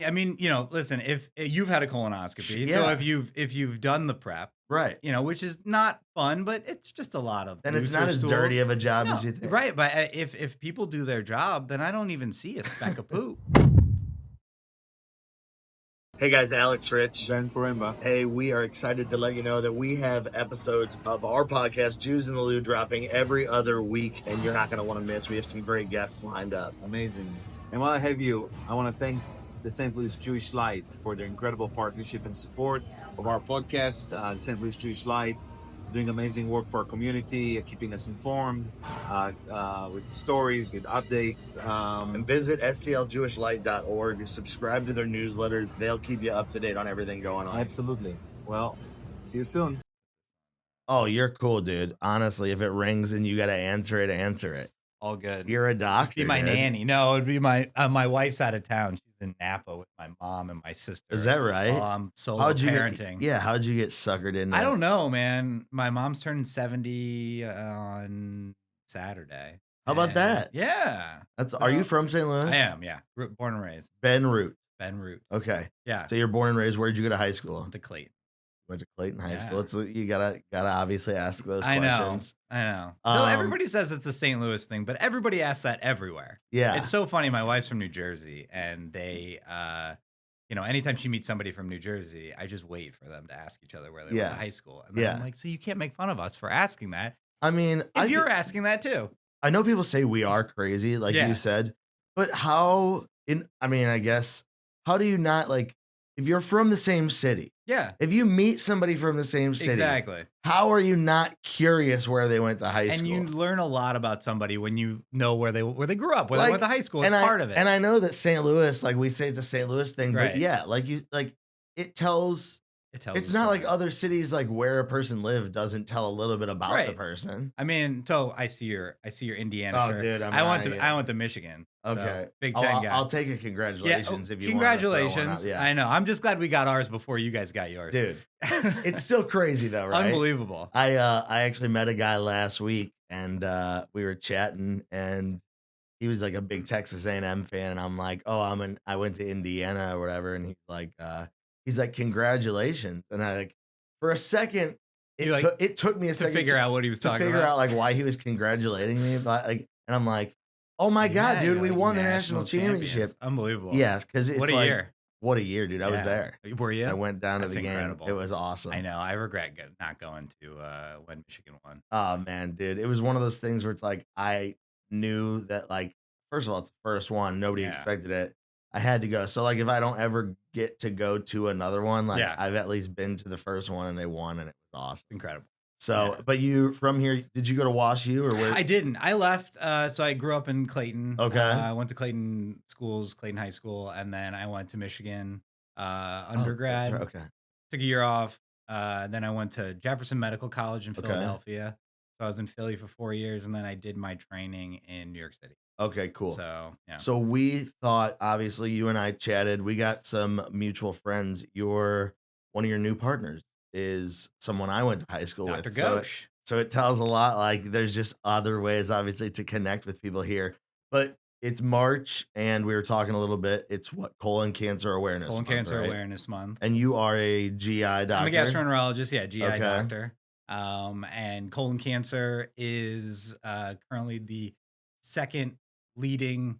I mean, listen, if you've had a colonoscopy, so Yeah. if you've done the prep, Right. which is not fun, but it's just a lot of And it's looser not as dirty stools. of a job as No, you think. right, but if people do their job, then I don't even see a speck of poop. Hey guys, Alex Rich. Ben Corimba. Hey, we are excited to let you know that we have episodes of our podcast, Jews in the Lou, dropping every other week, and you're not going to want to miss. We have some great guests lined up. Amazing. And while I have you, I want to thank the St. Louis Jewish Light for their incredible partnership and support of our podcast. St. Louis Jewish Light doing amazing work for our community, keeping us informed with stories, with updates. And visit stlJewishLight.org. Subscribe to their newsletter. They'll keep you up to date on everything going on. Absolutely. Well, see you soon. Oh, you're cool, dude. Honestly, if it rings and you got to answer it. All good. You're a doctor. Be my dude. nanny. No, it'd be my wife's out of town. She's in Napa with my mom and my sister. Is that right? I'm solo How'd you parenting. how'd you get suckered in? I don't know, man. My mom's turning 70 on Saturday. How about that? Yeah. Are you from St. Louis? I am, yeah. Born and raised. Ben Root. Ben Root. Okay. Yeah. So you're born and raised. Where'd you go to high school? The Clayton. Went to Clayton High Yeah. School. It's you gotta obviously ask those questions. I know. No, everybody says it's a St. Louis thing, but everybody asks that everywhere. Yeah. It's so funny. My wife's from New Jersey, and they, anytime she meets somebody from New Jersey, I just wait for them to ask each other where they went to high school. And then I'm like, so you can't make fun of us for asking that. I mean, If you're asking that too. I know people say we are crazy, like you said, but I guess, how do you not if you're from the same city? Yeah. If you meet somebody from the same city, Exactly. how are you not curious where they went to high school? And you learn a lot about somebody when you know where they grew up, where they went to high school. It's part of it. And I know that St. Louis, we say it's a St. Louis thing, Right. but yeah, it tells. It's not like other cities, where a person lived doesn't tell a little bit about the person. I mean, so I see your Indiana Oh, shirt. dude, I went to Michigan. Okay, so Big Ten guy. I'll take a congratulations if you congratulations. want to throw one out. Yeah. I know. I'm just glad we got ours before you guys got yours, Dude. It's still crazy though, right? Unbelievable. I actually met a guy last week and we were chatting and he was like a big Texas A&M fan and I'm like, oh, I went to Indiana or whatever, and he's like congratulations, and I for a second it took me a second to figure out what he was talking about, out why he was congratulating me, but and I'm like, oh my God, dude, we won the national championship. Unbelievable. Yes, because it's what a year. What a year, dude. I was there. Were you? I went down to the incredible. game. It was awesome. I know. I regret not going to when Michigan won. Oh man, dude. It was one of those things where it's I knew that first of all, it's the first one. Nobody expected it. I had to go. So if I don't ever get to go to another one, I've at least been to the first one and they won and it was awesome. Incredible. So, but you from here, did you go to Wash U or where? I didn't. I left. So I grew up in Clayton. Okay. I went to Clayton schools, Clayton High School, and then I went to Michigan undergrad. Right. Okay. Took a year off. Then I went to Jefferson Medical College in Philadelphia. So I was in Philly for 4 years, and then I did my training in New York City. Okay, cool. So, yeah. So we thought, obviously, you and I chatted. We got some mutual friends. One of your new partners is someone I went to high school Dr. with. Ghosh. So it tells a lot. There's just other ways, obviously, to connect with people here. But it's March, and we were talking a little bit. It's Colon Cancer Awareness Month. Colon Cancer Awareness Month. And you are a GI doctor. I'm a gastroenterologist, GI doctor. And colon cancer is currently the second leading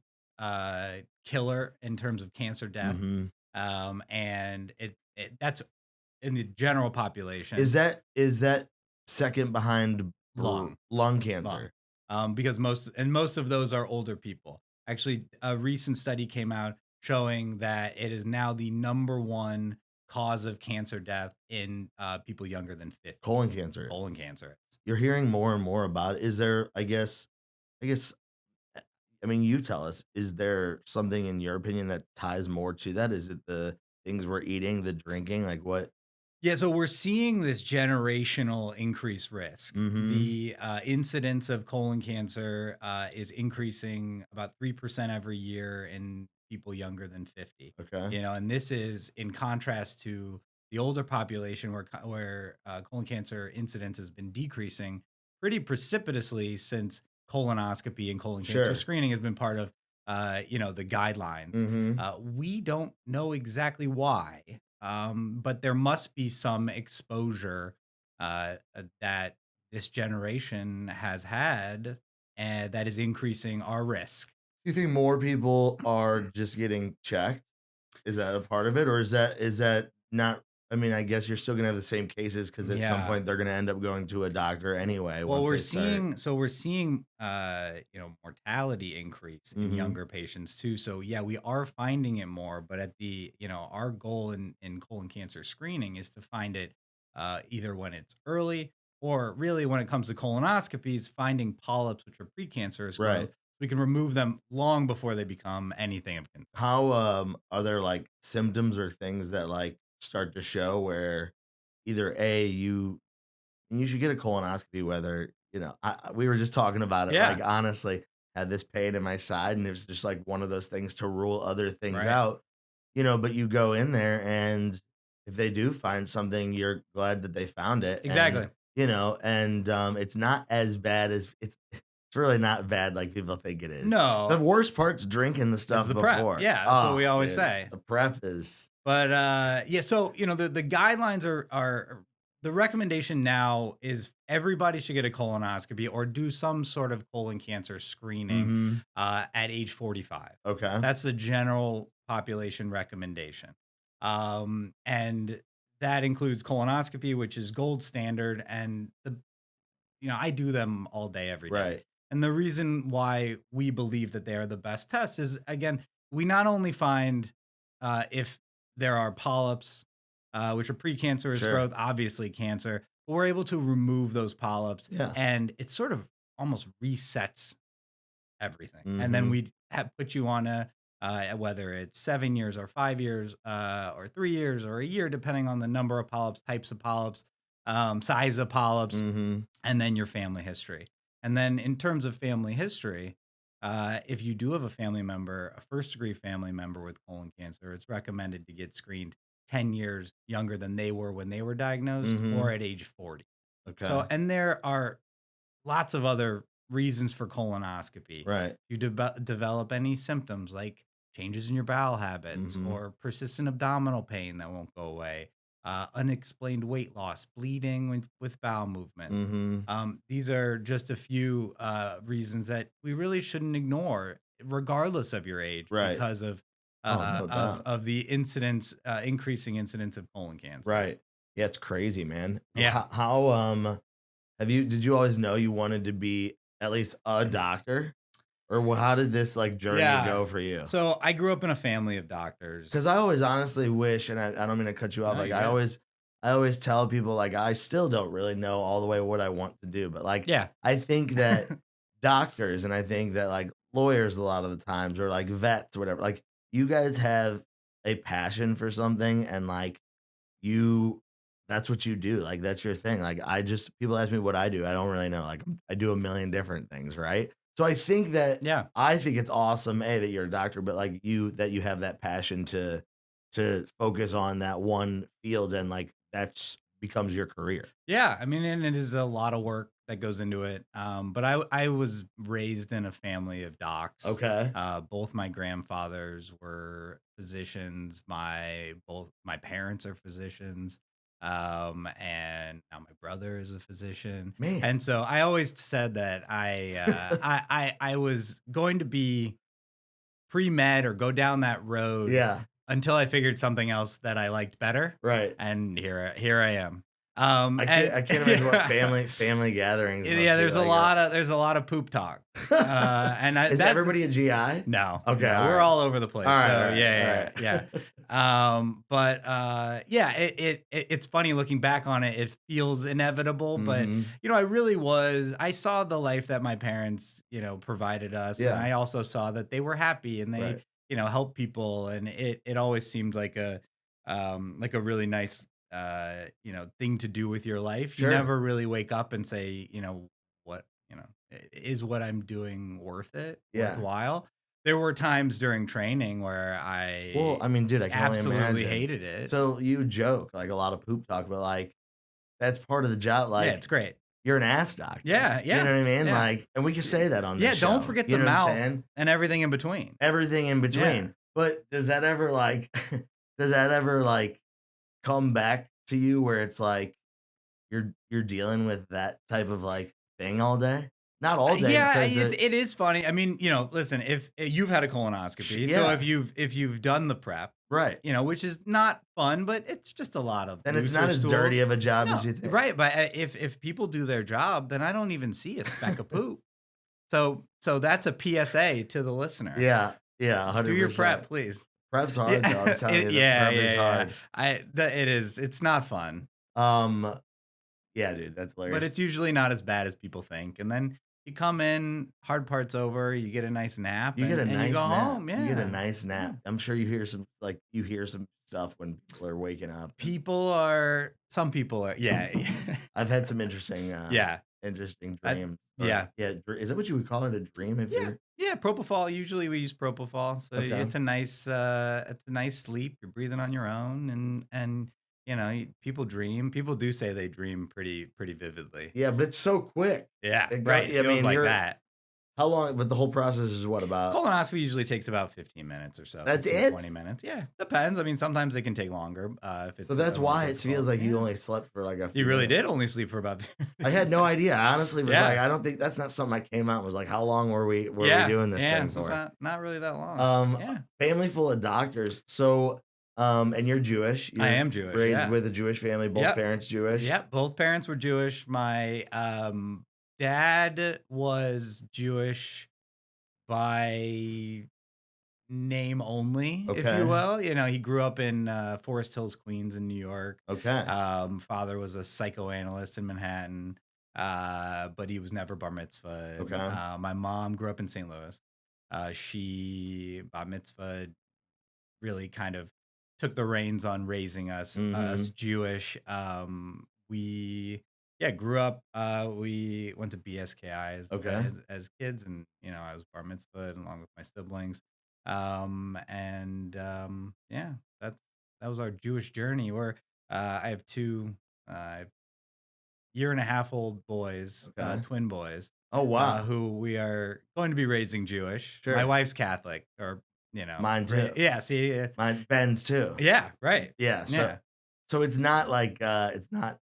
killer in terms of cancer deaths. Mm-hmm. And that's in the general population. Is that second behind lung cancer? Because most of those are older people. Actually, a recent study came out showing that it is now the number one cause of cancer death in people younger than 50. Colon cancer. Colon cancer. You're hearing more and more about it. Is there, I mean, you tell us, is there something in your opinion that ties more to that? Is it the things we're eating, the drinking, what? Yeah, so we're seeing this generational increased risk. Mm-hmm. The incidence of colon cancer is increasing about 3% every year in people younger than 50. Okay. And this is in contrast to the older population where colon cancer incidence has been decreasing pretty precipitously since colonoscopy and colon cancer screening has been part of the guidelines. Mm-hmm. We don't know exactly why, but there must be some exposure that this generation has had, and that is increasing our risk. Do you think more people are just getting checked? Is that a part of it, or is that not? I mean, I guess you're still gonna have the same cases because at some Yeah. point they're gonna end up going to a doctor anyway. Well, once we're they start. seeing mortality increase in Mhm. younger patients too. So yeah, we are finding it more, but at our goal in colon cancer screening is to find it either when it's early, or really when it comes to colonoscopies, finding polyps, which are precancerous Right. growth. We can remove them long before they become anything of concern. How are there like symptoms or things that like start to show where either you should get a colonoscopy, whether we were just talking about it, Yeah. like honestly had this pain in my side and it was just like one of those things to rule other things Right. out, but you go in there and if they do find something, you're glad that they found it. Exactly. And it's not as bad as it's really not bad like people think it is. No. The worst part's drinking the stuff the prep. before. Yeah, that's what Oh, we always dude, say. The prep is But so the guidelines are the recommendation now is everybody should get a colonoscopy or do some sort of colon cancer screening Mhm. at age 45. Okay. That's the general population recommendation. And that includes colonoscopy, which is gold standard, and I do them all day, every day. Right. And the reason why we believe that they are the best tests is, again, we not only find if there are polyps, which are precancerous Sure. growth, obviously cancer, but we're able to remove those polyps, Yeah. and it sort of almost resets everything. And then Mhm. we put you on whether it's 7 years or 5 years or 3 years or a year, depending on the number of polyps, types of polyps, size of polyps, Mhm. and then your family history. And then in terms of family history, if you do have a family member, a first degree family member with colon cancer, it's recommended to get screened 10 years younger than they were when they were diagnosed, Mhm. or at age 40. Okay. So, and there are lots of other reasons for colonoscopy. Right. You develop any symptoms like changes in your bowel habits, Mhm. or persistent abdominal pain that won't go away, unexplained weight loss, bleeding with bowel movements. Mm-hmm. These are just a few reasons that we really shouldn't ignore, regardless of your age, Right. because of No doubt. of the increasing incidence of colon cancer. Right. Yeah, it's crazy, man. Yeah. How did you always know you wanted to be at least a doctor? Or how did this like journey Yeah. go for you? So I grew up in a family of doctors. Because I always honestly wish, and I don't mean to cut you off, No, like you're I good. always tell people like I still don't really know all the way what I want to do, but like Yeah. I think that doctors and I think that like lawyers a lot of the times or like vets or whatever, like you guys have a passion for something and like that's what you do. Like that's your thing. Like people ask me what I do. I don't really know. Like I do a million different things, right? So I think that Yeah. I think it's awesome, that you're a doctor, but like that you have that passion to focus on that one field and like that's becomes your career. Yeah, I mean, and it is a lot of work that goes into it. But I was raised in a family of docs. Okay. Both my grandfathers were physicians. Both my parents are physicians. And now my brother is a physician. Man. And so I always said that I was going to be pre-med or go down that road Yeah. until I figured something else that I liked better. Right. And here I am. I can't imagine what family gatherings. must Yeah, be there's a like. lot of poop talk. And Is everybody a GI? No. Okay, no, all we're right. all over the place. All right, So, all right, yeah. all It's funny looking back on it. It feels inevitable, but Mhm. I saw the life that my parents, provided us. Yeah. And I also saw that they were happy and they, Right. helped people. And it always seemed like a really nice, thing to do with your life. Sure. You never really wake up and say, what, is what I'm doing worth it? Yeah. Worthwhile? There were times during training where Well, I mean, dude, I can only absolutely imagine. hated it. So you joke like a lot of poop talk, but like that's part of the job. Like yeah, it's great. you're an ass doctor. Yeah, You know what I mean? yeah. Like, and we can say that on Yeah, this don't show. forget You the know what I'm mouth saying? and everything in between. Everything in between. Yeah. But does that ever like come back to you where it's like you're dealing with that type of like thing all day? Not all day. Yeah, because it is funny. I mean, listen, if you've had a colonoscopy, so Yeah. if you've done the prep, right. which is not fun, but it's just a lot of And it's looser not as stools. dirty of a job No, as you think. right? But if people do their job, then I don't even see a speck of poop. So that's a PSA to the listener. Yeah. Yeah. 100%. Do your prep, please. Prep's hard though. I'm telling you, the prep is hard. It is. It's not fun, Yeah, dude, that's hilarious. but it's usually not as bad as people think. And then you come in, hard part's over, you get a nice nap. You get a and nice you go nap. home. Yeah. You get a nice nap. I'm sure you hear some stuff when people are waking up. Some people are. Yeah. I've had some interesting interesting dreams. yeah. Is that what you would call it, a dream? If Yeah. you're Yeah, propofol. Usually we use propofol, so Okay. it's a nice sleep. You're breathing on your own, and people dream. People do say they dream pretty vividly. Yeah, but it's so quick. Yeah, It right. I It feels mean, like you're- that. How long? But the whole process is what about? Colonoscopy usually takes about 15 minutes or so. That's 15, it? 20 minutes. Yeah, depends. I mean, sometimes it can take longer. If it's So that's a why it difficult- feels like you yeah. only slept for like a few You really did minutes. only sleep for about. I had no idea. I honestly was Yeah. like, I don't think that's not something I came out and was like, how long were we doing this yeah, thing so it's for? not really that long. Yeah, Family full of doctors. So and you're Jewish. I You're am Jewish. raised yeah. with a Jewish family, both Yep. parents Jewish. Yep, both parents were Jewish. My dad was Jewish by name only, if Okay. you will. He grew up in Forest Hills, Queens, in New York. Okay. Father was a psychoanalyst in Manhattan, but he was never bar mitzvah. Okay. My mom grew up in St. Louis. She bar mitzvah really kind of took the reins on raising us Jewish. We grew up. We went to BSKI Okay. as kids, and I was bar mitzvah along with my siblings. That was our Jewish journey. I have two year-and-a-half-old boys, Okay. twin boys, Oh wow. who we are going to be raising Jewish. Sure. My wife's Catholic, or Mine too. Yeah. See. Mine Ben's too. Yeah. Right. Yeah. So Yeah. so it's not like it's not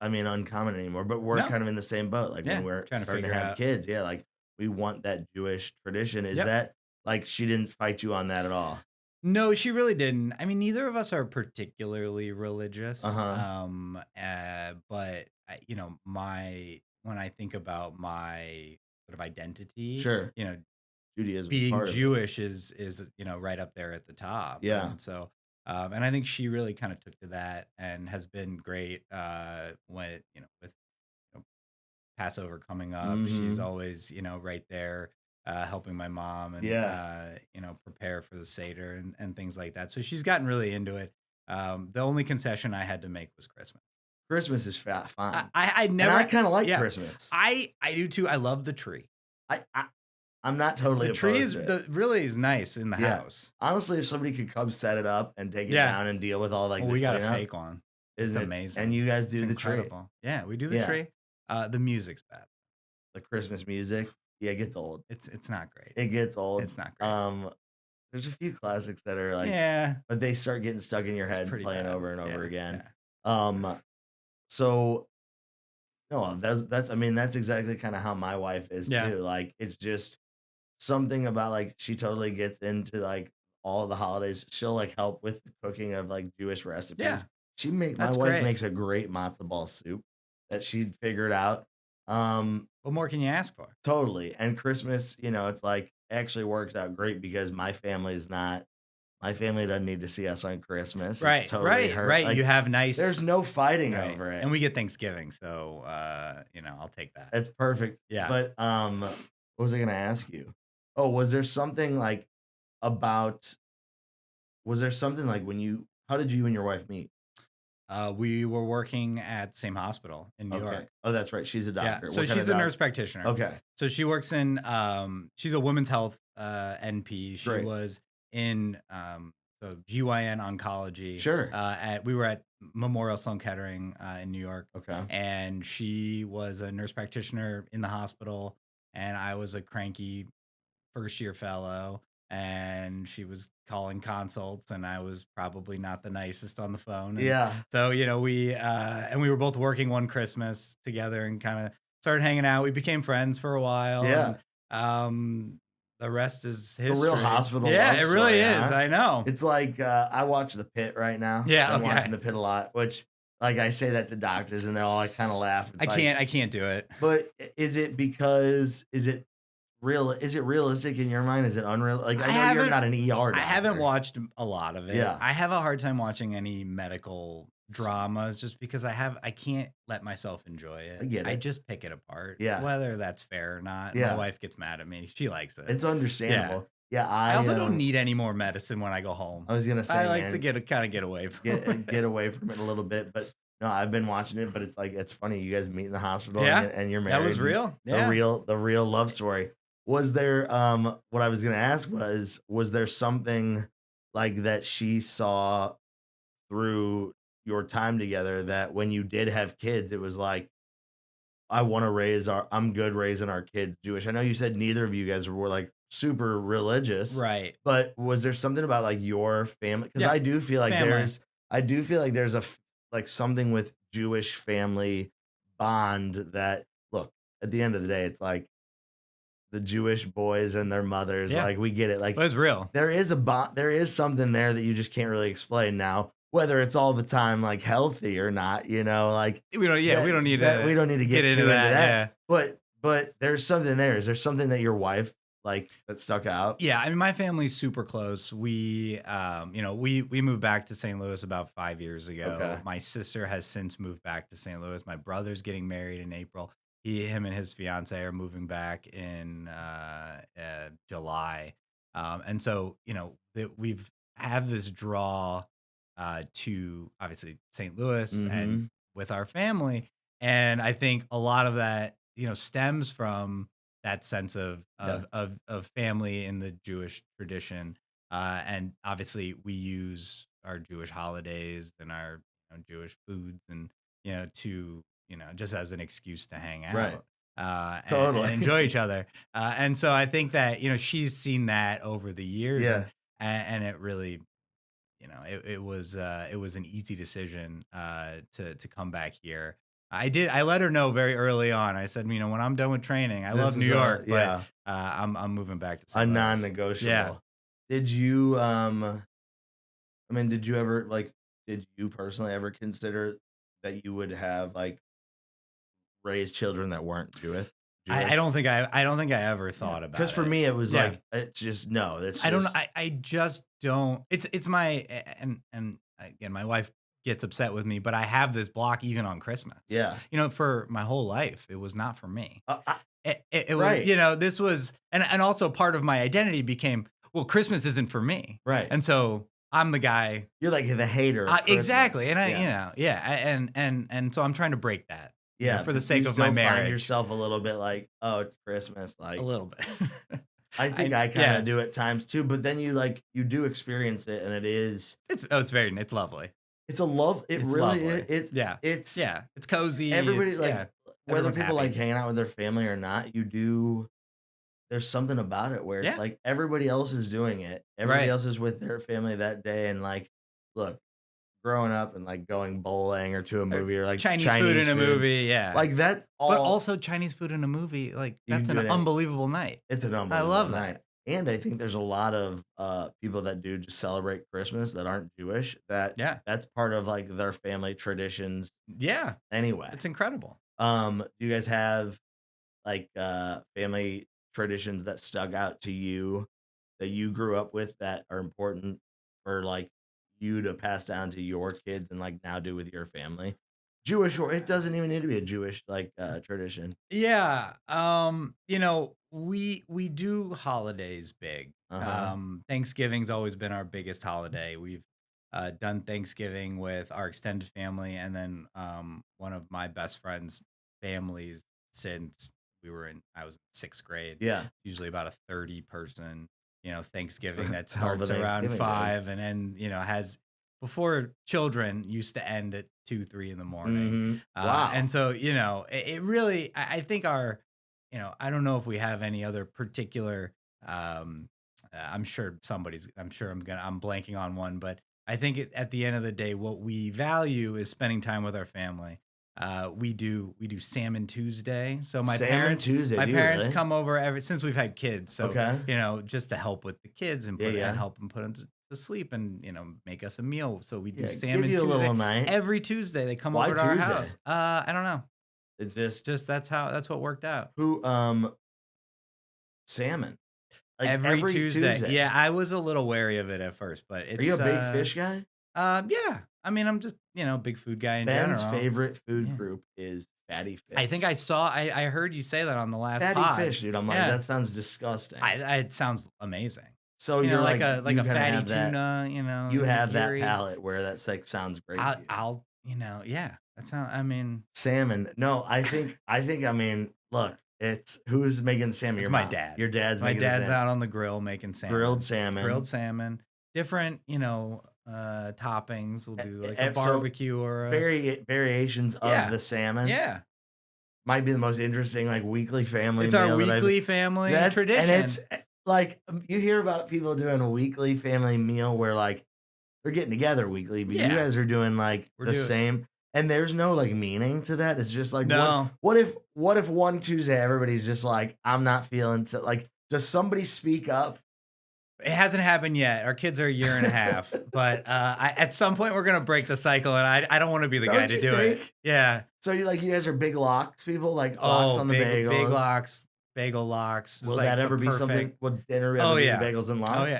uncommon anymore, but we're No. kind of in the same boat. Like Yeah, when we're trying to starting to figure have out. kids, yeah, like we want that Jewish tradition. Is Yep. that like she didn't fight you on that at all? No, she really didn't. I mean, neither of us are particularly religious. Uh-huh. But when I think about my sort of identity, Sure. Judaism is being part of it. Jewish is right up there at the top. Yeah. And so, and I think she really kind of took to that and has been great. With Passover coming up, she's Mhm. always right there. Helping my mom and Yeah. prepare for the Seder and things like that. So she's gotten really into it. The only concession I had to make was Christmas. Christmas is fine. I And never. I kind of like yeah. Christmas. I do too. I love the tree. I'm not totally The tree opposed is to it. really is nice in the Yeah. house. Honestly, if somebody could come set it up and take it Yeah. down and deal with all like Well, the we got a cleanup, fake one. isn't It's it- amazing. And you guys do It's the tree, incredible. Yeah, we do the Yeah. tree. The music's bad. the Christmas music. Yeah, it gets old. It's not great. It gets old. It's not great. There's a few classics that are like, yeah, but they start getting stuck in your it's head, pretty playing bad. over and over Yeah, again. yeah. So no, that's exactly kind of how my wife is Yeah. too. Like it's just something about like she totally gets into like all of the holidays. She'll like help with the cooking of like Jewish recipes. Yeah. My That's wife great. makes a great matzo ball soup that she'd figured out. What more can you ask for? Totally. And Christmas, it's like actually works out great because my family doesn't need to see us on Christmas. Right, It's totally right, her. right. Like, You have nice. there's no fighting right. over it. And we get Thanksgiving, so I'll take that. That's perfect. Yeah. But what was I gonna ask you? Oh, was there something like when how did you and your wife meet? We were working at the same hospital in New York. Oh, that's right. She's a Yeah, doctor. so What kind she's of a nurse practitioner. Okay. So she works in she's a women's health NP. She Great. was in so GYN Oncology. Sure. We were at Memorial Sloan Kettering in New York, Okay. and she was a nurse practitioner in the hospital, and I was a cranky first year fellow, and she was calling consults, and I was probably not the nicest on the phone. And Yeah. so, we were both working one Christmas together and kind of started hanging out. We became friends for a while. Yeah. And, the rest is The history. real hospital Yeah, love it really story, is. huh? I know. It's like I watch The Pit right now. Yeah, I'm okay. watching The Pit a lot, which like I say that to doctors and they all kind of laugh. It's like, I can't do it. But is it because is it realistic in your mind? Is it unreal? Like I know you're not an ER doctor. I haven't watched a lot of it. Yeah. I have a hard time watching any medical dramas just because I can't let myself enjoy it. I get it. just pick it apart. Yeah. Whether that's fair or not. Yeah. My wife gets mad at me. She likes it. It's understandable. Yeah, I also don't need any more medicine when I go home. I was gonna say I like man, to get away from it. get away from it a little bit, but no, I've been watching it, but it's like it's funny. You guys meet in the hospital, Yeah. and you're married. That was real. Yeah. The real love story. Was there what I was gonna ask was there something like that she saw through your time together that when you did have kids, it was like, I'm good raising our kids Jewish. I know you said neither of you guys were like super religious, Right. but was there something about like your family? Because Yeah, I do feel like family. there's like something with Jewish family bond that look, at the end of the day, it's like the Jewish boys and their mothers, Yeah. like we get it. Like But it's real. there is a bond, there is something there that you just can't really explain now, whether it's all the time like healthy or not, like We don't that- we don't need that- to we don't need to get into too into that. that. Yeah. But there's something there. Is there something that your wife like that stuck out? Yeah, I mean, my family's super close. We moved back to St. Louis about 5 years ago. Okay. My sister has since moved back to St. Louis. My brother's getting married in April. Him and his fiance are moving back in July, and so we've have this draw to obviously St. Louis and with our family, and I think a lot of that stems from that sense of family in the Jewish tradition, and obviously we use our Jewish holidays and our Jewish foods and to just as an excuse to hang out, Right. And Totally. enjoy each other, and so I think that she's seen that over the years, Yeah. and it really it was an easy decision to come back here. I let her know very early on. I said, when I'm done with training, I love New York, but I'm moving back to A St. Louis. non-negotiable. Yeah. Did you did you ever did you personally ever consider that you would have raised children that weren't Jewish? I don't think I ever thought about it. Because for me it was Yeah. it's just no. That's I don't. just- I just don't. It's my and again, my wife gets upset with me, but I have this block even on Christmas. Yeah. For my whole life, it was not for me. It Right. was, this was, and also part of my identity became, well, Christmas isn't for me, Right. and so I'm the guy. You're like the hater. Of Exactly, and Christmas. and so I'm trying to break that. Yeah, for the but sake you of my still marriage, find yourself a little bit like, oh, it's Christmas. Like a little bit. I think I kind of yeah. do at times too. But then you do experience it, and it's It's lovely. it's a love. It It's really lovely. is. It's it's cozy. Everybody it's, whether everyone's people happy. like hanging out with their family or not, you do. There's something about it where it's Yeah. like everybody else is doing it. Everybody Right. else is with their family that day, and look, growing up and going bowling or to a movie or Chinese food in a movie, yeah. like that's all. But also Chinese food in a movie, You that's do an it. unbelievable night. It's an unbelievable love night. that. And I think there's a lot of people that do just celebrate Christmas that aren't Jewish. That's part of their family traditions Yeah, anyway. it's incredible. Do you guys have family traditions that stuck out to you that you grew up with that are important for you to pass down to your kids and now do with your family? Jewish, or it doesn't even need to be a Jewish tradition. Yeah, we do holidays big. Uh-huh. Thanksgiving's always been our biggest holiday. We've done Thanksgiving with our extended family, and then one of my best friends' families since I was in 6th grade. Yeah. Usually about a 30-person Thanksgiving that Hell of a starts around Thanksgiving, dude. 5 and then, has before children used to end at 2, 3 in the morning. Wow. And so, it really, I think I don't know if we have any other particular, I'm sure I'm blanking on one, but I think at the end of the day, what we value is spending time with our family. We do Salmon Tuesday. So my Salmon parents, Tuesday, my do you parents really? come over since we've had kids. So, Okay. just to help with the kids and Yeah. help them put them to sleep and, make us a meal. So we do Yeah, Salmon give you a Tuesday. little night. Every Tuesday they come Why over to our Tuesday? house. I don't know. It just Just that's what worked out. who salmon. Like Every Tuesday. Yeah, I was a little wary of it at first, but it's Are you a big fish guy? Yeah. I mean, I'm just, big food guy in Ben's general. favorite food Yeah. group is fatty fish. I think I heard you say that on the last fatty pod. fish, dude. I'm like, Yeah. that sounds disgusting. It sounds amazing. so You you're know, like a you kinda fatty have that- tuna, You have that nigiri. palate where that's like sounds great. to you. I'll yeah. That sounds. I mean, Salmon. No, I think. I mean, look, it's who's making the salmon. It's Your my mom. dad. Your dad's my making the dad's salmon. out on the grill making salmon, Grilled salmon. different, toppings. We'll do like a So, barbecue or a variations of Yeah. the salmon. yeah. Might be the most interesting like weekly family. It's our meal that I've- weekly family That's- tradition. And it's like you hear about people doing a weekly family meal where like they're getting together weekly, but you Yeah. guys are doing like We're the doing- same. And there's no like meaning to that. It's just like No. what if one Tuesday everybody's just like, I'm not feeling so like does somebody speak up? It hasn't happened yet. Our kids are a year and a half, but at some point we're gonna break the cycle, and I don't want to be the guy Don't to you do it. think? Yeah. So you guys are big locks people, like locks on the bagels. big locks, bagel locks. It's Will like that the ever be something? perfect- Will dinner ever Oh, be yeah. bagels and locks? Oh yeah.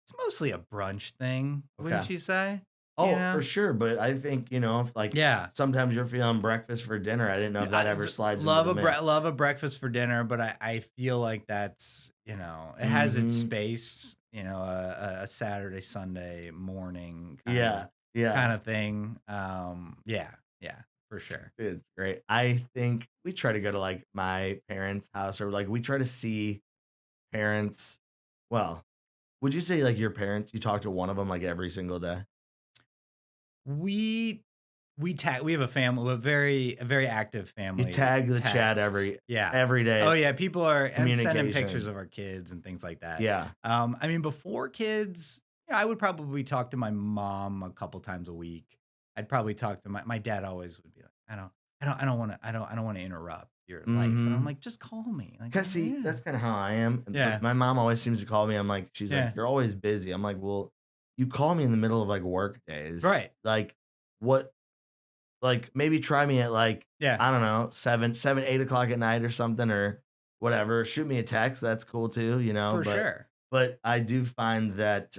It's mostly a brunch thing, wouldn't Okay. you say? Oh, You know? for sure. But I think, if like Yeah. sometimes you're feeling breakfast for dinner. I didn't know if that ever slides Love into the mix. love a breakfast for dinner, but I feel like that's it has its Mhm. space. A Saturday Sunday morning. Yeah. Kind of thing. Yeah, for sure. It's great. I think we try to go to like my parents' house or like we try to see parents. Well, would you say like your parents, you talk to one of them like every single day? We have a family, a very active family. You tag the chat text. every Yeah. day. Oh It's- yeah, people are and sending communication. pictures of our kids and things like that. Yeah. I mean, before kids, I would probably talk to my mom a couple times a week. I'd probably talk to my dad. Always would be like, I don't want to interrupt your life, and I'm Mhm. like, just call me. Like, Cause see, yeah. that's kind of how I am. And, Yeah. like, my mom always seems to call me. I'm like, she's Yeah. like, you're always busy. I'm like, well, you call me in the middle of like work days. Right. Like what, like maybe try me at like, Yeah. I don't know, 8 o'clock at night or something or whatever. Shoot me a text. That's cool too, For but, sure. But I do find that,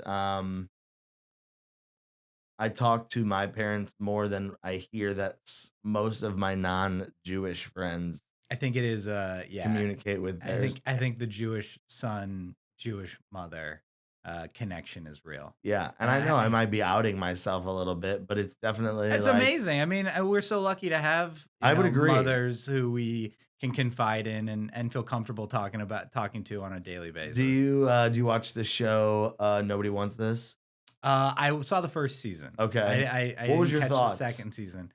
I talk to my parents more than I hear that most of my non-Jewish friends I think it is. Yeah. communicate with theirs. I think the Jewish son, Jewish mother connection is real. Yeah, and I know I might be outing myself a little bit, but it's definitely It's like, amazing. I mean, we're so lucky to have I would agree. mothers who we can confide in and feel comfortable talking to on a daily basis. Do you watch the show Nobody Wants This? I saw the first season. Okay. I What was didn't your catch thoughts? The second season.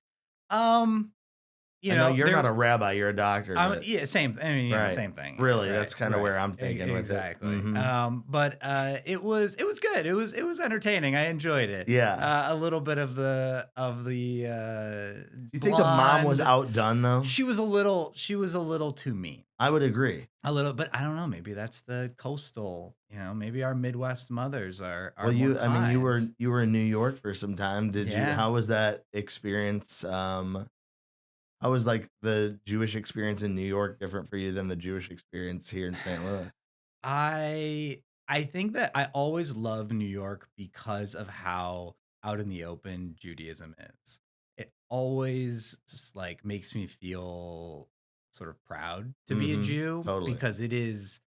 I know you're not a rabbi, you're a doctor. but- yeah, same. I mean, yeah, Right. same thing. Really, Right, that's kind of right. where I'm thinking with it. Exactly. Mhm. But it was good. It was entertaining. I enjoyed it. Yeah. A little bit of the. Do you think the mom was blonde- outdone though? She was a little too mean. I would agree. A little, but I don't know. Maybe that's the coastal. Maybe our Midwest mothers are. Well, more I mean, kind. you were in New York for some time. Did you? Yeah. How was that experience? How was like the Jewish experience in New York different for you than the Jewish experience here in St. Louis? I think that I always love New York because of how out in the open Judaism is. It always just like makes me feel sort of proud to be a Mhm, Jew totally. because it is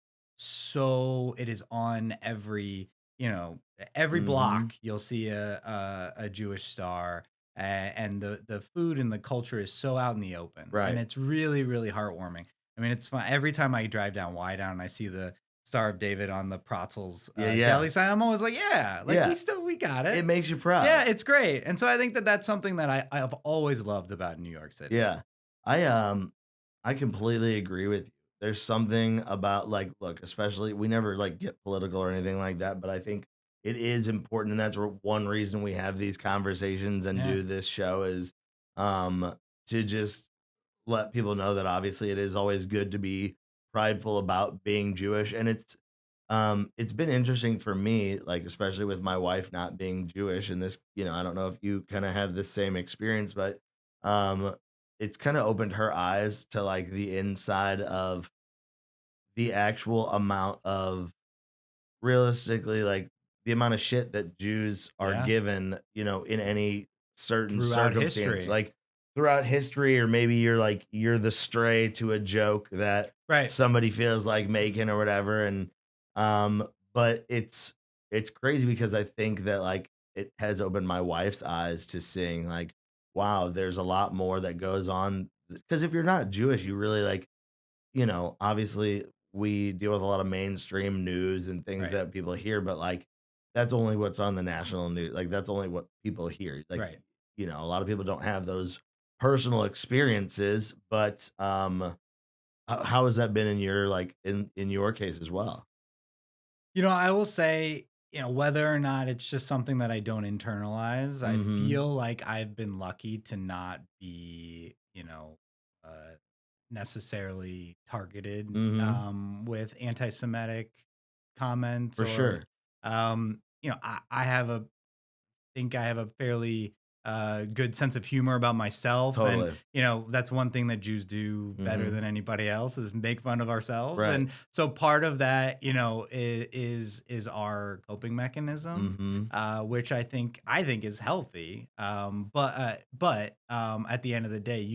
on every Mhm. block you'll see a Jewish star, and the food and the culture is so out in the open, Right. and it's really really heartwarming. I mean, it's fun every time I drive down Wydown and I see the Star of David on the Protzels Yeah. deli sign, I'm always like, yeah, like Yeah. we got it. It makes you proud. Yeah, it's great. And so I think that that's something that I've always loved about New York City. Yeah. I completely agree with you. There's something about like, look, especially we never like get political or anything like that, but I think it is important, and that's one reason we have these conversations and Yeah. do this show is to just let people know that obviously it is always good to be prideful about being Jewish. And it's been interesting for me, like especially with my wife not being Jewish, and this, I don't know if you kind of have the same experience, but it's kind of opened her eyes to like the inside of the actual amount of, realistically, like the amount of shit that Jews are Yeah. given, in any certain Throughout circumstance, history. like throughout history, or maybe you're the stray to a joke that Right. somebody feels like making or whatever. And but it's crazy because I think that like it has opened my wife's eyes to seeing like, wow, there's a lot more that goes on. Because if you're not Jewish, you really like, obviously we deal with a lot of mainstream news and things Right. that people hear, but like that's only what's on the national news. Like that's only what people hear. Like, Right. a lot of people don't have those personal experiences, but how has that been in your like in your case as well? I will say, whether or not it's just something that I don't internalize, I Mhm. feel like I've been lucky to not be, necessarily targeted with anti-Semitic comments, For or sure. I have a fairly good sense of humor about myself. Totally. And that's one thing that Jews do better Mhm. than anybody else is make fun of ourselves. Right. And so part of that, is our coping mechanism, which I think is healthy. But at the end of the day,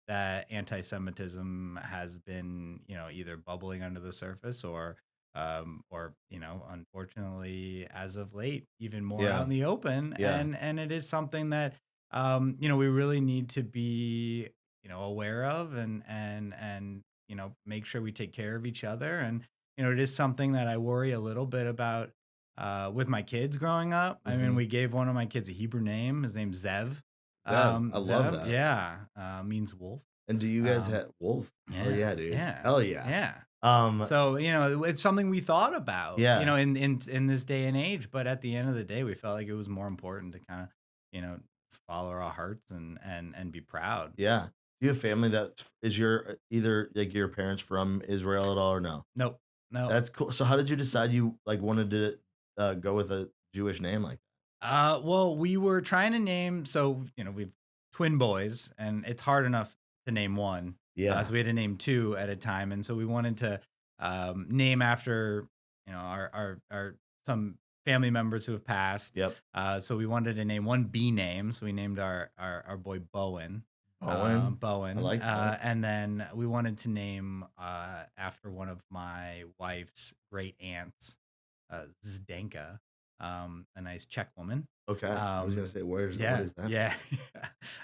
that anti-Semitism has been, either bubbling under the surface, or unfortunately, as of late, even more Yeah. out in the open. Yeah. And it is something that we really need to be aware of, and make sure we take care of each other. And it is something that I worry a little bit about with my kids growing up. I mean, Mhm. we gave one of my kids a Hebrew name. His name's Zev. Zev, I love that. Yeah, means wolf. And do you guys Um, have Wolf? Oh Yeah, yeah, dude. yeah, Hell yeah. yeah. So it's something we thought about, Yeah. in this day and age. But at the end of the day, we felt like it was more important to kind of, follow our hearts and be proud. Yeah. Do you have family is your either like your parents from Israel at all or no? Nope, no. That's cool. So how did you decide you like wanted to go with a Jewish name like Well, we were trying to name. So we've twin boys, and it's hard enough to name one. Yeah. So we had to name two at a time, and so we wanted to name after our some family members who have passed. Yep. So we wanted to name one B name, so we named our boy Bowen. Bowen? Bowen. I like that. And then we wanted to name after one of my wife's great aunts, Zdenka, a nice Czech woman. Okay. I was gonna say what is that? Yeah.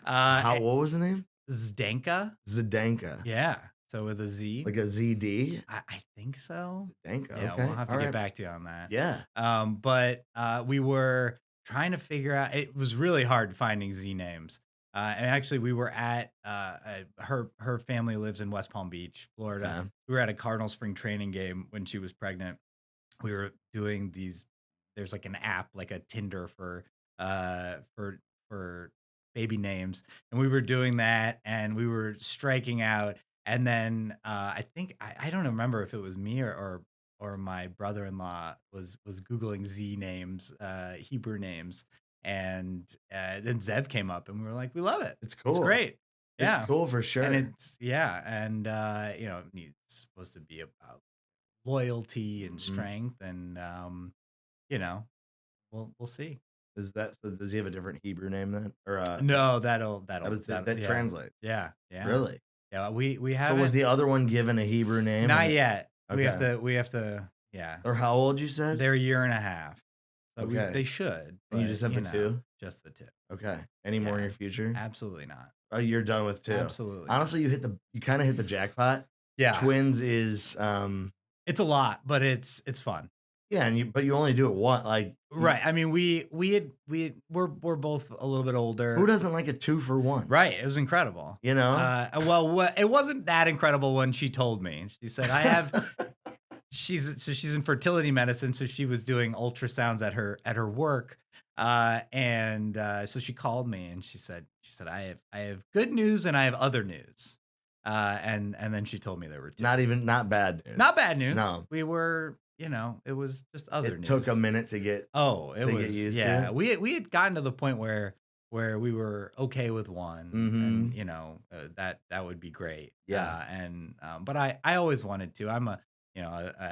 What was the name? Zdenka. Zdenka. Yeah. So with a Z. Like a ZD? I think so. Zdenka. Yeah, Okay. we'll have to All get right. back to you on that. Yeah. But we were trying to figure out. It was really hard finding Z names. And actually, we were at her family lives in West Palm Beach, Florida. Okay. We were at a Cardinal spring training game when she was pregnant. We were doing these. There's like an app, like a Tinder for baby names, and we were doing that, and we were striking out. And then I think I don't remember if it was me or my brother-in-law was Googling Z names, Hebrew names, and then Zev came up, and we were like, we love it. It's cool. It's great. Yeah. It's cool for sure. And it's supposed to be about loyalty and strength, and we'll see. Is that so? Does he have a different Hebrew name then? Or No, that'll that yeah. translates. Yeah. Really? Yeah, we have. So was the other one given a Hebrew name? not yet? We have Okay. to. Yeah, Or how old you said? they're a year and a half, so Okay. they should. And you but, just have the two? Just the two. Okay. Any more in Yeah. your future? Absolutely not. Oh, you're done with two. Absolutely. not. Honestly, you kind of hit the jackpot. Yeah. Twins is It's a lot, but it's fun. Yeah, but you only do it one. Like, Right. I mean, we're both a little bit older. who doesn't like a 2-for-1? Right. It was incredible. You know? It wasn't that incredible when she told me. She said, I have she's in fertility medicine, so she was doing ultrasounds at her work. So she called me and she said, I have good news and I have other news. And then she told me there were two. Not bad news. Not bad news. No. We were, it was just other news. It took a minute to get get used to. We had gotten to the point where we were okay with one, and that would be great. Yeah. But I always wanted to. I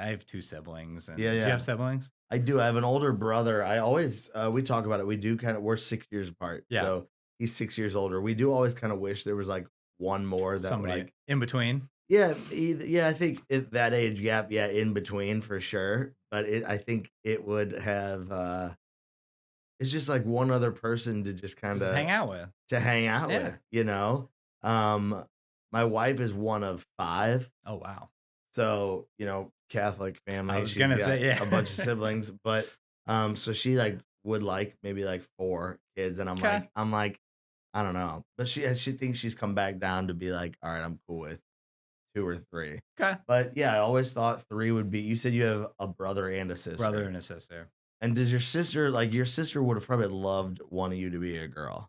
have 2 siblings. And, Yeah, Do you yeah. have siblings? I do. I have an older brother. I always we talk about it. We do we're 6 years apart. Yeah. So he's 6 years older. We do always kind of wish there was like one more that Somebody like in between. yeah, I think that age gap, in between for sure. But I think it would have it's just like one other person to just kind Just of hang out with. with, My wife is one of 5. Oh wow. So, Catholic family. I was She's gonna got say, yeah. a bunch of siblings, but so she would like maybe 4 kids, and I'm like, I don't know, but she thinks she's come back down to be like, all right, I'm cool with 2 or 3. Okay. But yeah, I always thought 3 would be. You said you have a brother and a sister. Brother and a sister. And does your sister would have probably loved one of you to be a girl?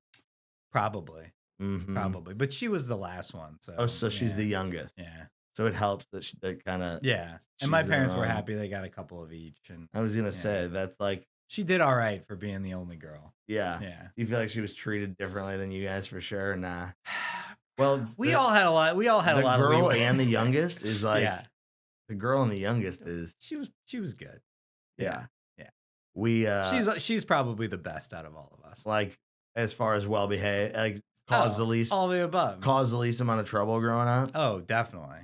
Probably. Mm-hmm. Probably. But she was the last one. So she's the youngest. Yeah. So it helps that they're kind of Yeah. And my parents were happy. They got a couple of each. And I was gonna say that's like she did all right for being the only girl. Yeah. Yeah. Do you feel like she was treated differently than you guys for sure? Nah. Well, we all had a lot. We all had a lot. The of girl leeway. and the youngest is like the girl and the youngest is she was good. Yeah. Yeah. We she's probably the best out of all of us. Like as far as well behaved, like caused the least all the above. Caused the least amount of trouble growing up. Oh, definitely.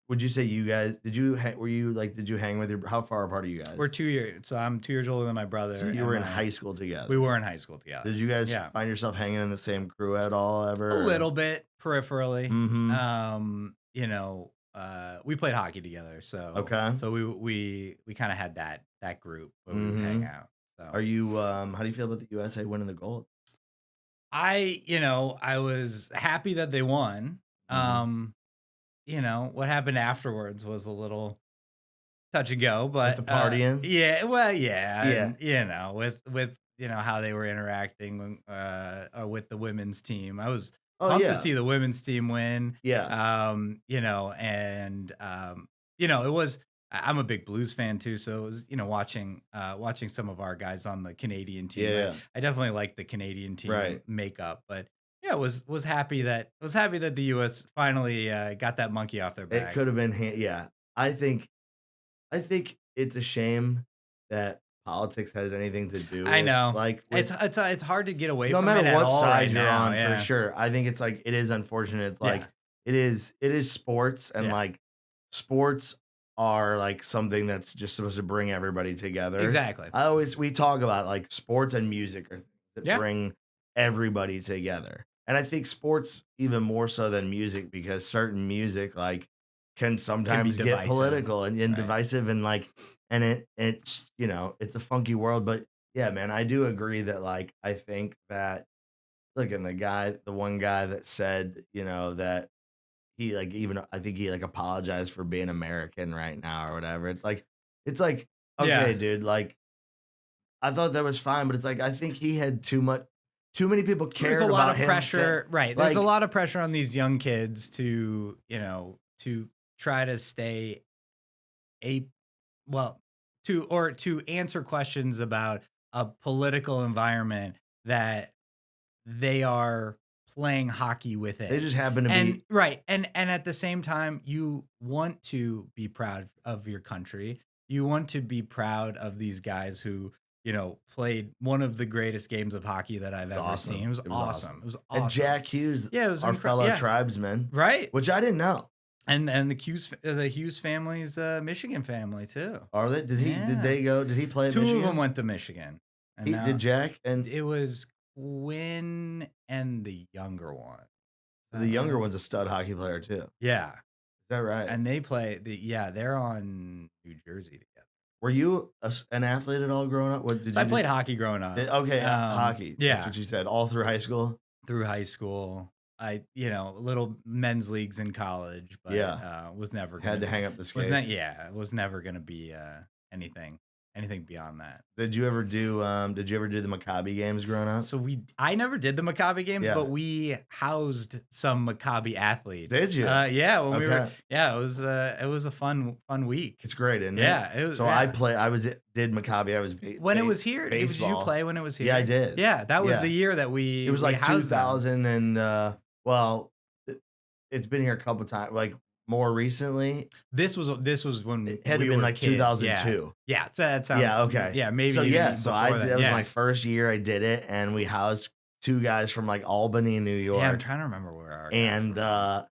Would you say you guys did you hang with your how far apart are you guys? We're 2 years. So I'm 2 years older than my brother. So you were in high school together. We were in high school together. Did you guys find yourself hanging in the same crew at all ever? A little bit peripherally. Mm-hmm. We played hockey together. So okay. So we kind of had that group where we would hang out. So are you how do you feel about the USA winning the gold? I was happy that they won. What happened afterwards was a little touch and go, but with the partying. And, with how they were interacting with the women's team. I was pumped to see the women's team win. Yeah. It was. I'm a big Blues fan too, so it was watching some of our guys on the Canadian team. Yeah. I definitely like the Canadian team makeup, but yeah, was happy that the U.S. finally got that monkey off their back. It could have been, I think it's a shame that politics had anything to do. I know, like it's hard to get away no from it matter at what all side right you're now, on for sure. I think it's like it is unfortunate. It's like it is sports, and like sports are like something that's just supposed to bring everybody together. Exactly. We talk about like sports and music are things that bring everybody together. And I think sports even more so than music, because certain music like can sometimes get political and divisive, and like it's it's a funky world. But yeah, man, I do agree that like I think that the one guy that said that he like I think he like apologized for being American right now or whatever. It's like okay, dude, like I thought that was fine, but it's like I think he had too many people cared about him. There's a lot of pressure, right? There's a like, lot of pressure on these young kids to try to stay to answer questions about a political environment that they are playing hockey with it. They just happen to be right. And at the same time, you want to be proud of your country. You want to be proud of these guys who played one of the greatest games of hockey that I've ever seen. It was awesome. It was awesome. And Jack Hughes, it was our fellow tribesman, right? Which I didn't know. And the Hughes family's Michigan family too. Are they? Did they go? Did he play at 2 Michigan? of them went to Michigan. And Did Jack? And it was Quinn and the younger one. The younger one's a stud hockey player too. Yeah. that right? and they play they're on New Jersey together. Were you an athlete at all growing up? What did So you I played do? hockey growing up. Okay, hockey. That's Yeah, what you said. All through high school. through high school. Little men's leagues in college, but Yeah. was never Had to gonna hang up the was not skates. was never gonna be anything beyond that. Did you ever do the Maccabi games growing up? So I never did the Maccabi games, Yeah. but we housed some Maccabi athletes. Did you? Yeah, when we were. Okay. Yeah, it was a fun week. It's great, isn't it? Yeah, it was. So yeah. did Maccabi. I was when it was here. Did you baseball. play when it was here? Yeah, I did. Yeah, that was Yeah. the year that we. It was we like housed them. 2000 and it's been here a couple times. Like more recently, This was when it had we been were like kids. 2002. Yeah, that sounds. Yeah, okay. Yeah, maybe. So even yeah, so before that was yeah. my first year I did it, and we housed 2 guys from like Albany, New York. Yeah, I'm trying to remember where our guys and were.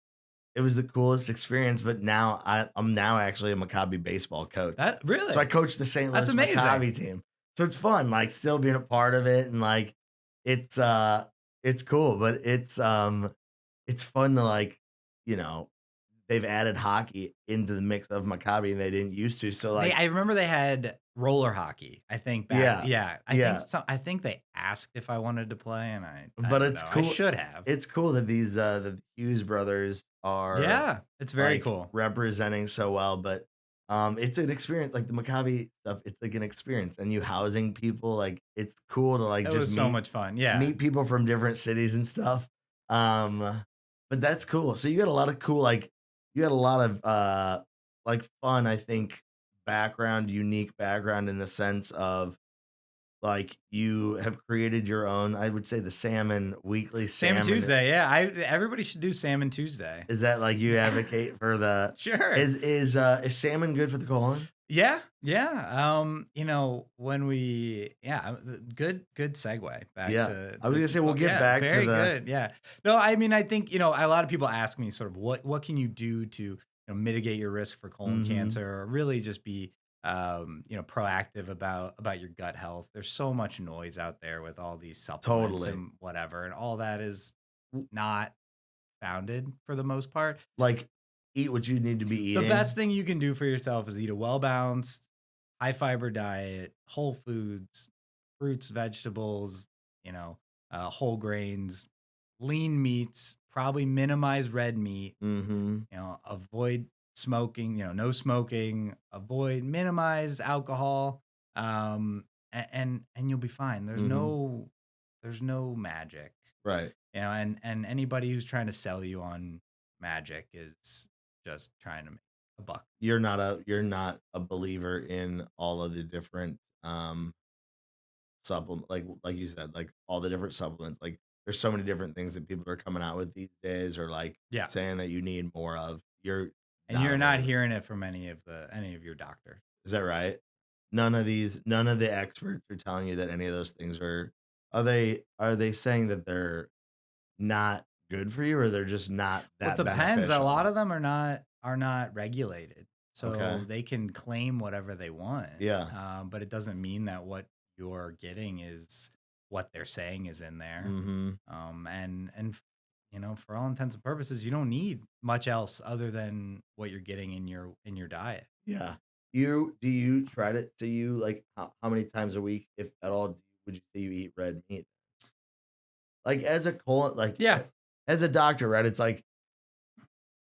it was the coolest experience. But now I'm now actually a Maccabi baseball coach. That really. So I coach the St. That's Louis amazing. Maccabi team. So it's fun, like still being a part of it, and like it's cool, but it's fun to like, they've added hockey into the mix of Maccabi and they didn't used to. So like I remember they had roller hockey. I think back. Yeah. I think they asked if I wanted to play, and I But don't it's know. cool. I should have. It's cool that these the Hughes brothers are Yeah, it's very like, cool. representing so well. But it's an experience, like the Maccabi stuff. It's like an experience, and you housing people, like it's cool to like It just was so much fun. Yeah. meet people from different cities and stuff. But that's cool. So you got a lot of cool, like you got a lot of like fun, I think, unique background in the sense of like you have created your own, I would say the Salmon Tuesday. Yeah. Everybody should do Salmon Tuesday. Is that like you advocate for the Sure. is salmon good for the colon? Yeah. When good segue back Yeah. to I was gonna say we'll get back to very the good. Yeah. No, I mean, I think, a lot of people ask me sort of what can you do to, mitigate your risk for colon Mhm. cancer, or really just be proactive about your gut health. There's so much noise out there with all these supplements Totally. and whatever, and all that is not founded for the most part. like eat what you need to be eating. The best thing you can do for yourself is eat a well-balanced, high-fiber diet, whole foods, fruits, vegetables, whole grains, lean meats, probably minimize red meat, Mm-hmm. avoid smoking, no smoking, minimize alcohol, and you'll be fine. There's Mhm. no magic, Right. and anybody who's trying to sell you on magic is just trying to make a buck. You're not a believer in all of the different supplement, like you said, like all the different supplements. Like there's so many different things that people are coming out with these days, or like Yeah. saying that you need more of. You're You're not believer. hearing it from any of your doctors. Is that right? None of the experts are telling you that any of those things are they saying that they're not good for you, or they're just not that It depends. beneficial? A lot of them are not regulated, so Okay. they can claim whatever they want. Yeah. But it doesn't mean that what you're getting is what they're saying is in there. Mm-hmm. And for all intents and purposes, you don't need much else other than what you're getting in your diet. Yeah. Do you try to, so you like how many times a week, if at all, would you say you eat red meat? Like as a colon, like Yeah. as a doctor, right? It's like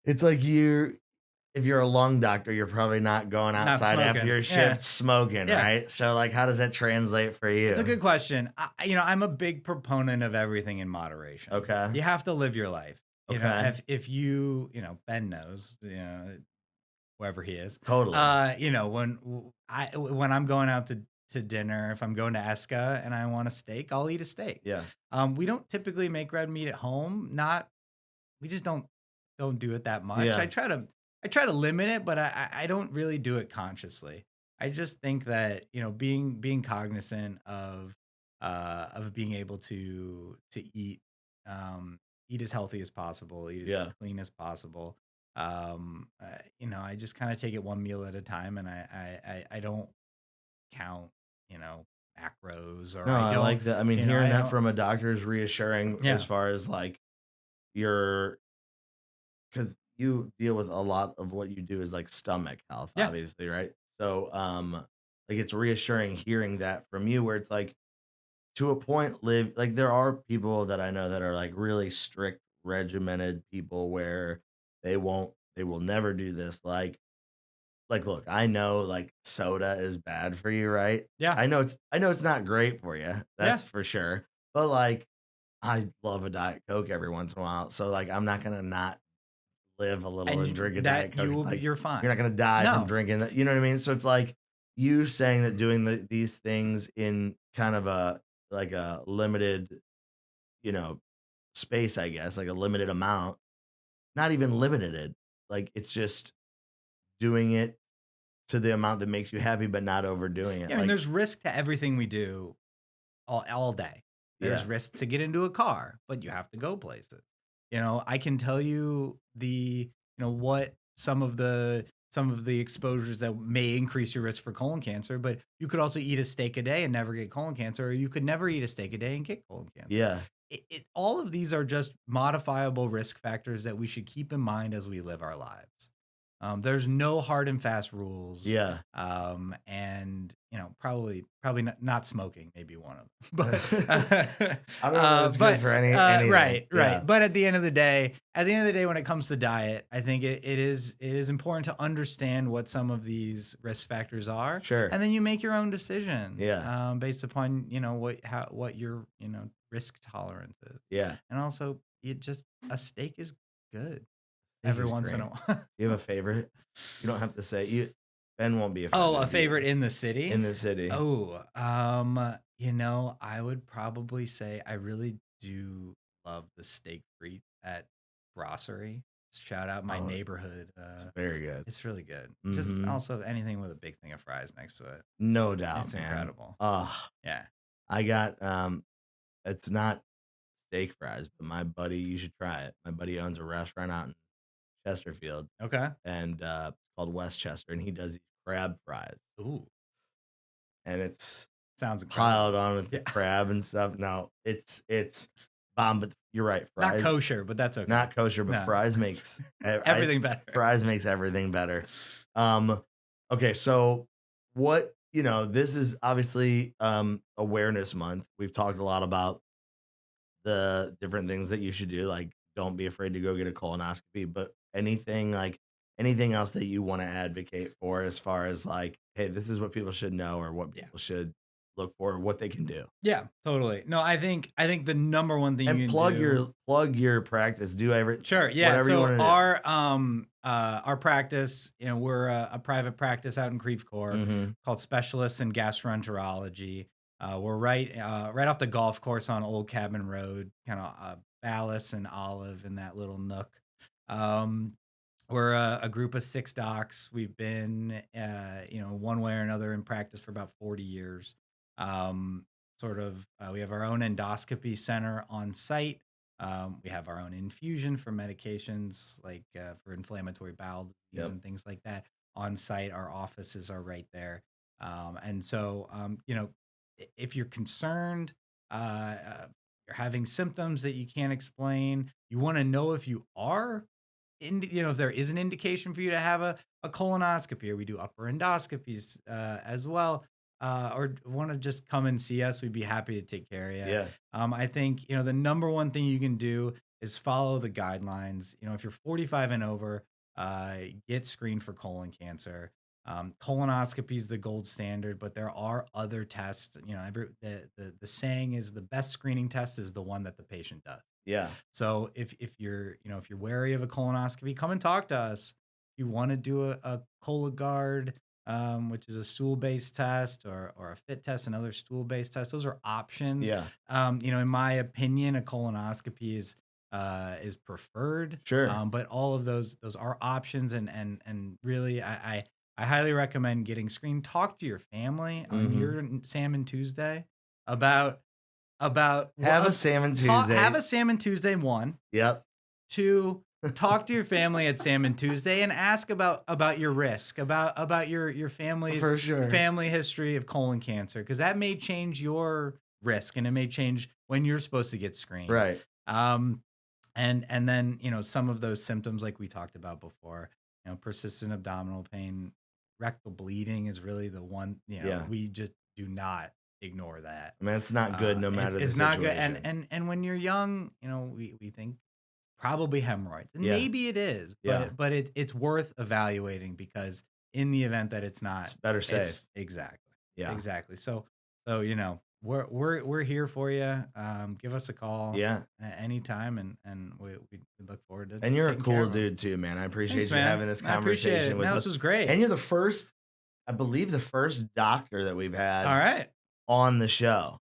if you're a lung doctor, you're probably not going Not outside after smoking. your Yeah. shift smoking, Yeah. right? So like, how does that translate for you? It's a good question. I'm a big proponent of everything in moderation. Okay. You have to live your life. Okay. If you, Ben knows, wherever he is. Totally. When I'm going out to dinner, if I'm going to Esca and I want a steak, I'll eat a steak. Yeah. We don't typically make red meat at home. We just don't do it that much. Yeah. I try to limit it, but I don't really do it consciously. I just think that, being cognizant of being able to eat as healthy as possible, eat as clean as possible. I just kind of take it one meal at a time, and I don't count, macros, or No, I don't like that. I mean, you know, hearing I that don't- from a doctor is reassuring Yeah. as far as like because you deal with a lot of what you do is like stomach health, Yeah. obviously, right? So, like it's reassuring hearing that from you, where it's like to a point, live like there are people that I know that are like really strict, regimented people where they will never do this. Like, look, I know like soda is bad for you, right? Yeah. I know it's not great for you. That's for sure. But like, I love a Diet Coke every once in a while. So like, I'm not gonna not live a little and drink a Diet Coke. It's like, you're fine. you're not gonna die from No. drinking that. You know what I mean? So it's like you saying that doing these things in kind of a like a limited, you know, space, I guess, like a limited amount, not even limited. Like it's just doing it to the amount that makes you happy, but not overdoing it. Yeah, I mean, there's risk to everything we do all day. There's Yeah. risk to get into a car, but you have to go places. You know, I can tell you what some of the exposures that may increase your risk for colon cancer, but you could also eat a steak a day and never get colon cancer, or you could never eat a steak a day and get colon cancer. Yeah. All of these are just modifiable risk factors that we should keep in mind as we live our lives. There's no hard and fast rules. Yeah. And probably not smoking, maybe one of them. But I don't know if it's good for anything. right. Yeah. But at the end of the day, when it comes to diet, I think it is important to understand what some of these risk factors are. Sure. And then you make your own decision. Yeah. Based upon what your risk tolerance is. Yeah. And also, a steak is good. Steak Every is once in a great. while. You have a favorite? You don't have to say. Ben won't be a favorite. Oh, a favorite in the city? In the city. Oh, I would probably say I really do love the steak frites at Brasserie. Shout out my neighborhood. It's very good. It's really good. Just Mhm. also anything with a big thing of fries next to it. No doubt, It's man. incredible. Yeah. I got it's not steak fries, but my buddy, you should try it. My buddy owns a restaurant out in Chesterfield, Okay. and called Westchester, and he does these crab fries, Ooh, and it's sounds incredible. piled on with Yeah. the crab and stuff. No, it's bomb, but you're right. Not Fries, kosher, but that's okay. not kosher, but No. fries makes Everything better. Fries makes everything better. Okay, so what this is obviously awareness month. We've talked a lot about the different things that you should do, like don't be afraid to go get a colonoscopy, but anything else that you want to advocate for as far as like, hey, this is what people should know, or what people should look for, or what they can do. Yeah, totally. No, I think the number one thing And you can plug your practice. Do everything. Sure. Yeah. Whatever you So want to do. our practice, we're a private practice out in Creve Coeur Mhm. called Specialists in Gastroenterology. We're right off the golf course on Old Cabin Road, kind of Ballas and Olive in that little nook. We're a group of 6 docs. We've been, one way or another in practice for about 40 years. We have our own endoscopy center on site. We have our own infusion for medications like for inflammatory bowel disease and things like that on site. Our offices are right there. And so, if you're concerned, you're having symptoms that you can't explain, you want to know if you are, if there is an indication for you to have a colonoscopy, or we do upper endoscopies as well. Or want to just come and see us, we'd be happy to take care of you. Yeah. I think, the number one thing you can do is follow the guidelines. If you're 45 and over, get screened for colon cancer. Colonoscopy is the gold standard, but there are other tests. The saying is the best screening test is the one that the patient does. Yeah. So if you're wary of a colonoscopy, come and talk to us. If you want to do a Cologuard, which is a stool-based test, or a FIT test, another stool-based test. Those are options. Yeah. In my opinion, a colonoscopy is preferred. Sure. But all of those are options, and really, I highly recommend getting screened. Talk to your family on your Salmon Tuesday about Have a Salmon Tuesday. Have a Salmon Tuesday, 1. Yep. 2, talk to your family at Salmon Tuesday and ask about your risk, about your family's For sure. family history of colon cancer, because that may change your risk, and it may change when you're supposed to get screened. Right. And then, some of those symptoms like we talked about before, persistent abdominal pain, rectal bleeding is really the one, Yeah. we just do not ignore that. I mean, it's not good no matter the It's situation. not good. And when you're young, we think probably hemorrhoids. And Yeah. maybe it is, Yeah. but it's worth evaluating, because in the event that it's not, It's better safe. Exactly. Yeah. Exactly. So we're here for you. Give us a call. Yeah. Anytime, and we look forward to. And you're a taking care cool of 'em. dude too, man. I appreciate Thanks, you man. having this I appreciate it. conversation with No, us. this was great. And you're the first, I believe, the first doctor that we've had All right. on the show.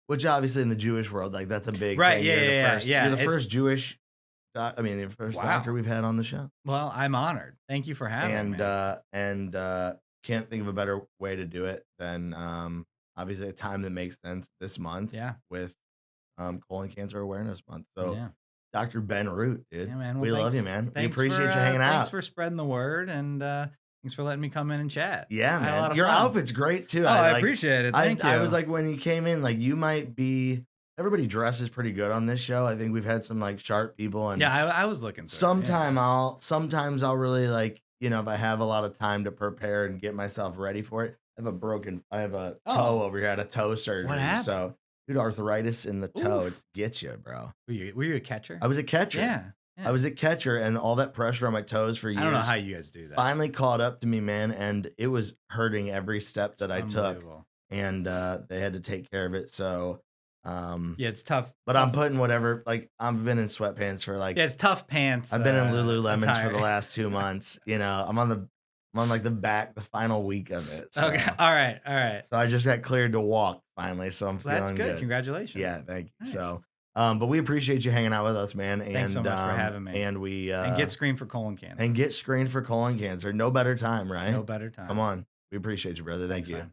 Which obviously in the Jewish world, like that's a big Right, thing. yeah, You're the yeah, first, yeah. You're the It's- first Jewish. The first Wow. doctor we've had on the show. Well, I'm honored. Thank you for having me. And can't think of a better way to do it than obviously a time that makes sense this month. Yeah. With colon cancer awareness month. So Yeah. Dr. Ben Root, dude. Yeah, man. Well, we love thanks- you, man. We thanks appreciate for, you hanging out. Thanks for spreading the word, and thanks for letting me come in and chat. Yeah, I had a lot man. of Your fun. outfit's great too. Oh, I appreciate it. Thank you. I was like, when you came in, like you might be. Everybody dresses pretty good on this show. I think we've had some like sharp people, and yeah, I was looking. For sometimes I'll really like, if I have a lot of time to prepare and get myself ready for it. I have a toe over here. I had a toe surgery. What happened? So, dude, arthritis in the toe, Oof. it gets you, bro. Were you a catcher? I was a catcher. Yeah. I was a catcher, and all that pressure on my toes for years. I don't know how you guys do that. Finally caught up to me, man, and it was hurting every step that I took, Unbelievable. and they had to take care of it. So, Yeah, it's tough. but I'm putting whatever. Like I've been in sweatpants for like Yeah, it's tough pants. I've been in Lululemons attire. for the last 2 months. I'm on like the final week of it. So. Okay. All right. So I just got cleared to walk finally. So I'm feeling That's good. Congratulations. Yeah, thank you. Nice. So, but we appreciate you hanging out with us, man. Thanks so much for having me. And we And get screened for colon cancer. and get screened for colon cancer. No better time, right? No better time. Come on. We appreciate you, brother. Thank Thanks, you. man.